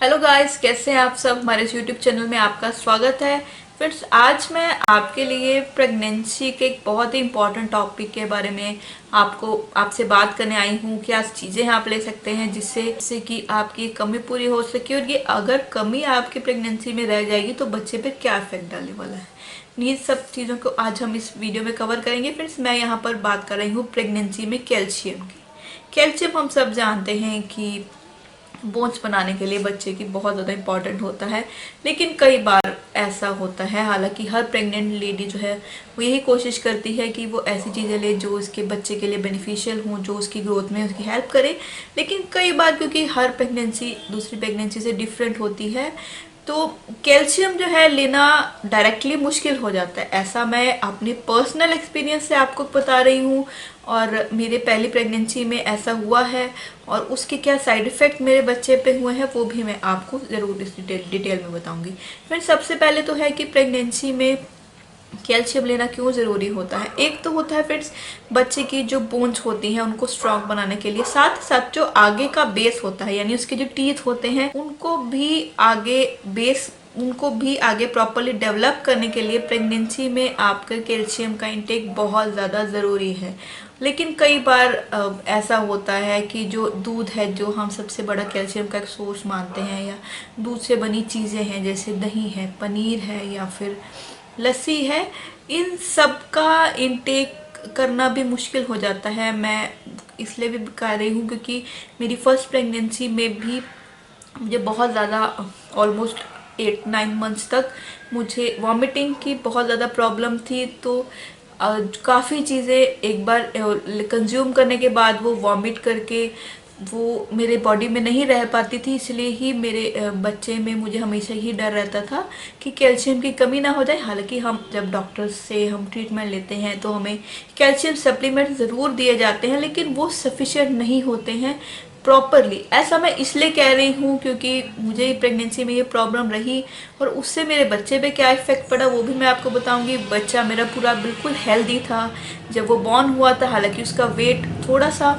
Hello guys, कैसे हैं आप सब। हमारे इस यूट्यूब चैनल में आपका स्वागत है। फ्रेंड्स, आज मैं आपके लिए प्रेगनेंसी के एक बहुत ही इम्पोर्टेंट टॉपिक के बारे में आपसे बात करने आई हूँ। क्या चीज़ें आप ले सकते हैं जिससे कि आपकी कमी पूरी हो सके, और ये अगर कमी आपकी प्रेगनेंसी में रह जाएगी तो बच्चे पे क्या इफेक्ट डालने वाला है। ये सब चीज़ों को आज हम इस वीडियो में कवर करेंगे। फ्रेंड्स, मैं यहाँ पर बात कर रही हूँ प्रेगनेंसी में कैल्शियम की। कैल्शियम हम सब जानते हैं कि बोन्स बनाने के लिए बच्चे की बहुत ज़्यादा इम्पॉर्टेंट होता है। लेकिन कई बार ऐसा होता है, हालांकि हर प्रेग्नेंट लेडी जो है वो यही कोशिश करती है कि वो ऐसी चीज़ें ले जो उसके बच्चे के लिए बेनिफिशियल हों, जो उसकी ग्रोथ में उसकी हेल्प करे। लेकिन कई बार क्योंकि हर प्रेगनेंसी दूसरी प्रेगनेंसी से डिफरेंट होती है, तो कैल्शियम जो है लेना डायरेक्टली मुश्किल हो जाता है। ऐसा मैं अपने पर्सनल एक्सपीरियंस से आपको बता रही हूँ, और मेरे पहली प्रेगनेंसी में ऐसा हुआ है, और उसके क्या साइड इफ़ेक्ट मेरे बच्चे पे हुए हैं वो भी मैं आपको ज़रूर इस डिटेल में बताऊंगी। फिर सबसे पहले तो है कि प्रेगनेंसी में कैल्शियम लेना क्यों ज़रूरी होता है। एक तो होता है फ्रेंड्स, बच्चे की जो बोन्स होती हैं उनको स्ट्रॉन्ग बनाने के लिए, साथ ही साथ जो आगे का बेस होता है यानी उसके जो टीथ होते हैं उनको भी आगे प्रॉपरली डेवलप करने के लिए प्रेगनेंसी में आपका कैल्शियम का इंटेक बहुत ज़्यादा ज़रूरी है। लेकिन कई बार ऐसा होता है कि जो दूध है, जो हम सबसे बड़ा कैल्शियम का एक सोर्स मानते हैं, या दूध से बनी चीज़ें हैं जैसे दही है, पनीर है या फिर लस्सी है, इन सब का इनटेक करना भी मुश्किल हो जाता है। मैं इसलिए भी कह रही हूँ क्योंकि मेरी फर्स्ट प्रेगनेंसी में भी मुझे बहुत ज़्यादा, ऑलमोस्ट 8-9 मंथ्स तक मुझे वॉमिटिंग की बहुत ज़्यादा प्रॉब्लम थी। तो काफ़ी चीज़ें एक बार कंज्यूम करने के बाद वो वॉमिट करके वो मेरे बॉडी में नहीं रह पाती थी, इसलिए ही मेरे बच्चे में मुझे हमेशा ही डर रहता था कि कैल्शियम की कमी ना हो जाए। हालांकि हम जब डॉक्टर से हम ट्रीटमेंट लेते हैं तो हमें कैल्शियम सप्लीमेंट ज़रूर दिए जाते हैं, लेकिन वो सफिशिएंट नहीं होते हैं प्रॉपरली। ऐसा मैं इसलिए कह रही हूँ क्योंकि मुझे प्रेगनेंसी में ये प्रॉब्लम रही, और उससे मेरे बच्चे पे क्या इफ़ेक्ट पड़ा वो भी मैं आपको बताऊँगी। बच्चा मेरा पूरा बिल्कुल हेल्दी था जब वो बॉर्न हुआ था, हालांकि उसका वेट थोड़ा सा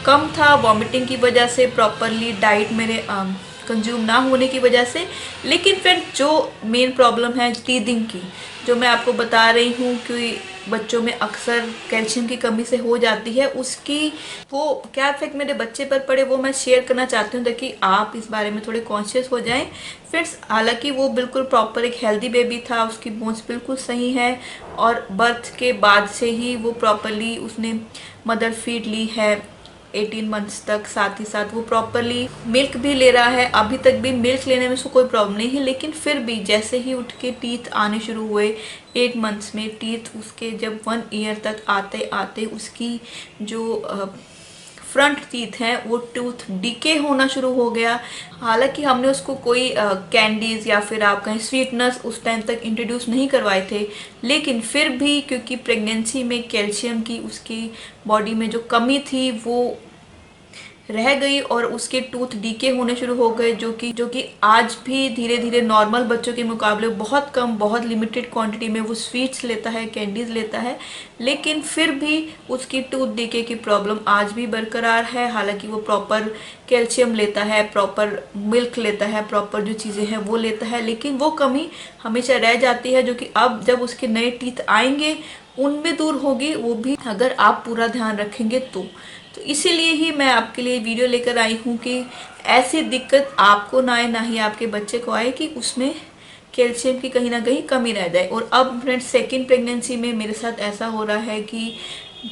कम था वॉमिटिंग की वजह से, प्रॉपरली डाइट मेरे कंज्यूम ना होने की वजह से। लेकिन फिर जो मेन प्रॉब्लम है टीदिंग की, जो मैं आपको बता रही हूँ कि बच्चों में अक्सर कैल्शियम की कमी से हो जाती है, उसकी वो क्या इफेक्ट मेरे बच्चे पर पड़े वो मैं शेयर करना चाहती हूँ ताकि आप इस बारे में थोड़े कॉन्शियस हो जाएं। फिर हालांकि वो बिल्कुल प्रॉपर एक हेल्दी बेबी था, उसकी बोन्स बिल्कुल सही है, और बर्थ के बाद से ही वो प्रॉपरली उसने मदर फीड ली है 18 मंथ्स तक। साथ ही साथ वो प्रॉपरली मिल्क भी ले रहा है, अभी तक भी मिल्क लेने में उसको कोई प्रॉब्लम नहीं है। लेकिन फिर भी जैसे ही उठ के टीथ आने शुरू हुए 8 मंथ्स में, टीथ उसके जब 1 ईयर तक आते आते उसकी जो फ्रंट टीथ हैं वो टूथ डिके होना शुरू हो गया। हालांकि हमने उसको कोई कैंडीज या फिर आप कहें स्वीटनर्स उस टाइम तक इंट्रोड्यूस नहीं करवाए थे, लेकिन फिर भी क्योंकि प्रेगनेंसी में कैल्शियम की उसकी बॉडी में जो कमी थी वो रह गई और उसके टूथ डीके होने शुरू हो गए, जो कि आज भी धीरे धीरे नॉर्मल बच्चों के मुकाबले बहुत कम, बहुत लिमिटेड क्वांटिटी में वो स्वीट्स लेता है, कैंडीज लेता है। लेकिन फिर भी उसकी टूथ डीके की प्रॉब्लम आज भी बरकरार है। हालांकि वो प्रॉपर कैल्शियम लेता है, प्रॉपर मिल्क लेता है, प्रॉपर जो चीज़ें हैं वो लेता है, लेकिन वो कमी हमेशा रह जाती है, जो कि अब जब उसके नए टीथ आएंगे उनमें दूर होगी, वो भी अगर आप पूरा ध्यान रखेंगे तो इसीलिए ही मैं आपके लिए वीडियो लेकर आई हूँ कि ऐसी दिक्कत आपको ना आए, ना ही आपके बच्चे को आए कि उसमें कैल्शियम की कहीं ना कहीं कमी रह जाए। और अब फ्रेंड्स, सेकेंड प्रेगनेंसी में मेरे साथ ऐसा हो रहा है कि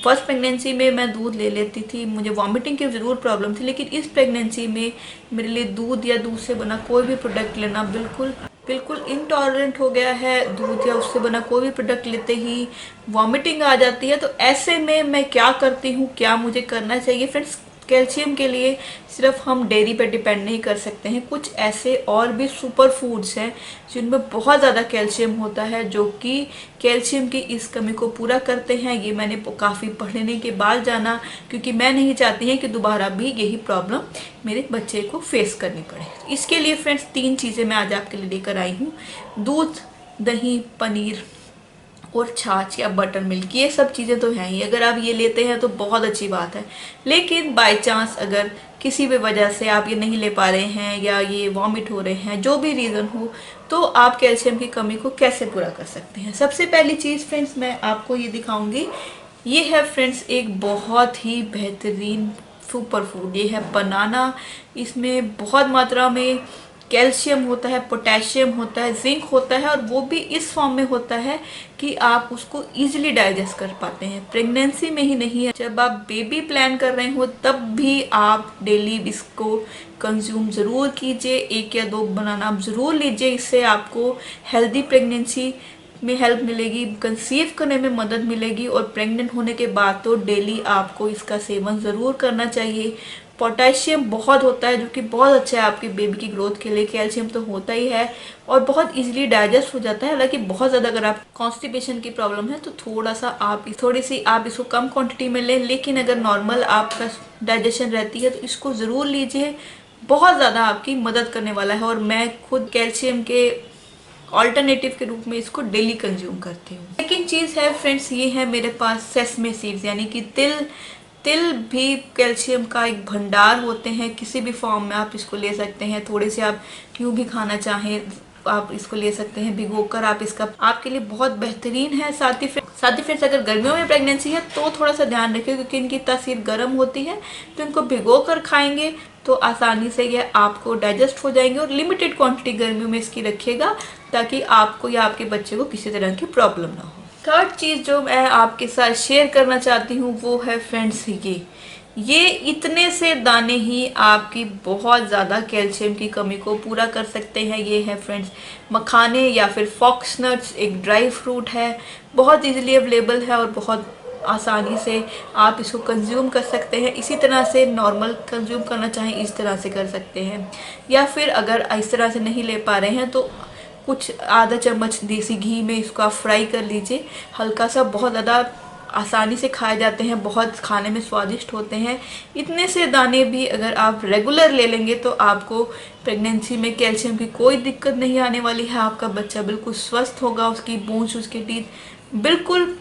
फर्स्ट प्रेगनेंसी में मैं दूध ले लेती थी, मुझे वॉमिटिंग की ज़रूर प्रॉब्लम थी, लेकिन इस प्रेगनेंसी में मेरे लिए दूध या दूध से बना कोई भी प्रोडक्ट लेना बिल्कुल बिल्कुल इनटॉलरेंट हो गया है। दूध या उससे बना कोई भी प्रोडक्ट लेते ही वॉमिटिंग आ जाती है। तो ऐसे में मैं क्या करती हूँ, क्या मुझे करना चाहिए फ्रेंड्स। कैल्शियम के लिए सिर्फ हम डेयरी पर डिपेंड नहीं कर सकते हैं, कुछ ऐसे और भी सुपर फूड्स हैं जिनमें बहुत ज़्यादा कैल्शियम होता है, जो कि कैल्शियम की इस कमी को पूरा करते हैं। ये मैंने काफ़ी पढ़ने के बाद जाना, क्योंकि मैं नहीं चाहती हैं कि दोबारा भी यही प्रॉब्लम मेरे बच्चे को फेस करनी पड़े। इसके लिए फ्रेंड्स 3 चीज़ें मैं आज आपके लिए लेकर आई हूँ: दूध, दही, पनीर और छाछ या बटर मिल्क, ये सब चीज़ें तो हैं ही। अगर आप ये लेते हैं तो बहुत अच्छी बात है। लेकिन बाय चांस अगर किसी भी वजह से आप ये नहीं ले पा रहे हैं या ये वॉमिट हो रहे हैं, जो भी रीज़न हो, तो आप कैल्शियम की कमी को कैसे पूरा कर सकते हैं। सबसे पहली चीज़ फ्रेंड्स मैं आपको ये दिखाऊंगी, ये है फ्रेंड्स एक बहुत ही बेहतरीन सुपर फूड, ये है बनाना। इसमें बहुत मात्रा में कैल्शियम होता है, पोटेशियम होता है, जिंक होता है, और वो भी इस फॉर्म में होता है कि आप उसको इजीली डाइजेस्ट कर पाते हैं। प्रेगनेंसी में ही नहीं है, जब आप बेबी प्लान कर रहे हो तब भी आप डेली इसको कंज्यूम ज़रूर कीजिए। 1 या 2 बनाना आप ज़रूर लीजिए, इससे आपको हेल्दी प्रेगनेंसी में हेल्प मिलेगी, कंसीव करने में मदद मिलेगी, और प्रेग्नेंट होने के बाद तो डेली आपको इसका सेवन ज़रूर करना चाहिए। पोटेशियम बहुत होता है जो कि बहुत अच्छा है आपकी बेबी की ग्रोथ के लिए। कैल्शियम तो होता ही है और बहुत इजीली डाइजेस्ट हो जाता है। हालांकि बहुत ज़्यादा अगर आप कॉन्स्टिपेशन की प्रॉब्लम है तो थोड़ी सी आप इसको कम क्वांटिटी में लें, लेकिन अगर नॉर्मल आपका डाइजेशन रहती है तो इसको ज़रूर लीजिए, बहुत ज़्यादा आपकी मदद करने वाला है। और मैं खुद कैल्शियम के ऑल्टरनेटिव के रूप में इसको डेली कंज्यूम करती हूँ। सेकेंड चीज़ है फ्रेंड्स, ये है मेरे पास सेसमे सीड्स, यानी कि तिल। तिल भी कैल्शियम का एक भंडार होते हैं, किसी भी फॉर्म में आप इसको ले सकते हैं। थोड़े से आप यूँ भी खाना चाहें आप इसको ले सकते हैं भिगोकर, आप इसका आपके लिए बहुत बेहतरीन है। साथ ही फ्रेंड्स अगर गर्मियों में प्रेगनेंसी है तो थोड़ा सा ध्यान रखें, क्योंकि इनकी तासीर गर्म होती है, तो इनको भिगो कर खाएंगे तो आसानी से ये आपको डाइजेस्ट हो जाएंगे। और लिमिटेड क्वांटिटी गर्मियों में इसकी रखिएगा, ताकि आपको या आपके बच्चे को किसी तरह की प्रॉब्लम ना हो। थर्ड चीज़ जो मैं आपके साथ शेयर करना चाहती हूँ वो है फ्रेंड्स ये इतने से दाने ही आपकी बहुत ज़्यादा कैल्शियम की कमी को पूरा कर सकते हैं। ये है फ्रेंड्स मखाने या फिर फॉक्स नट्स, एक ड्राई फ्रूट है, बहुत इजीली अवेलेबल है और बहुत आसानी से आप इसको कंज्यूम कर सकते हैं। इसी तरह से नॉर्मल कंज्यूम करना चाहें इस तरह से कर सकते हैं, या फिर अगर इस तरह से नहीं ले पा रहे हैं तो कुछ आधा चम्मच देसी घी में इसको आप फ्राई कर लीजिए हल्का सा। बहुत ज़्यादा आसानी से खाए जाते हैं, बहुत खाने में स्वादिष्ट होते हैं। इतने से दाने भी अगर आप रेगुलर ले लेंगे तो आपको प्रेगनेंसी में कैल्शियम की कोई दिक्कत नहीं आने वाली है। आपका बच्चा बिल्कुल स्वस्थ होगा, उसकी बोन्स, उसके टीथ बिल्कुल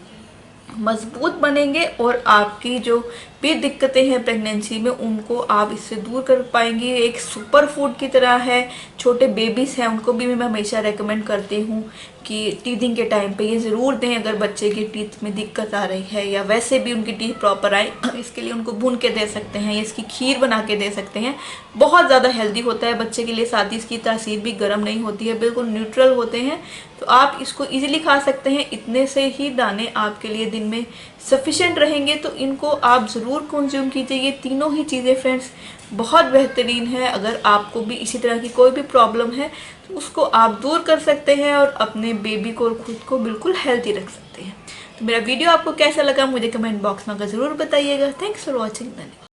मजबूत बनेंगे, और आपकी जो भी दिक्कतें हैं प्रेगनेंसी में उनको आप इससे दूर कर पाएंगे। एक सुपर फूड की तरह है। छोटे बेबीज हैं उनको भी मैं हमेशा रेकमेंड करती हूँ कि टीथिंग के टाइम पे ये ज़रूर दें। अगर बच्चे की टीथ में दिक्कत आ रही है या वैसे भी उनकी टीथ प्रॉपर आए, इसके लिए उनको भून के दे सकते हैं या इसकी खीर बना के दे सकते हैं। बहुत ज़्यादा हेल्दी होता है बच्चे के लिए, साथ ही इसकी तासीर भी गर्म नहीं होती है, बिल्कुल न्यूट्रल होते हैं, तो आप इसको इजीली खा सकते हैं। इतने से ही दाने आपके लिए दिन में सफिशिएंट रहेंगे, तो इनको आप ज़रूर कंज्यूम कीजिए। ये तीनों ही चीज़ें फ्रेंड्स बहुत बेहतरीन है। अगर आपको भी इसी तरह की कोई भी प्रॉब्लम है तो उसको आप दूर कर सकते हैं और अपने बेबी को और खुद को बिल्कुल हेल्दी रख सकते हैं। तो मेरा वीडियो आपको कैसा लगा मुझे कमेंट बॉक्स में ज़रूर बताइएगा। Thanks for watching. धन्यवाद।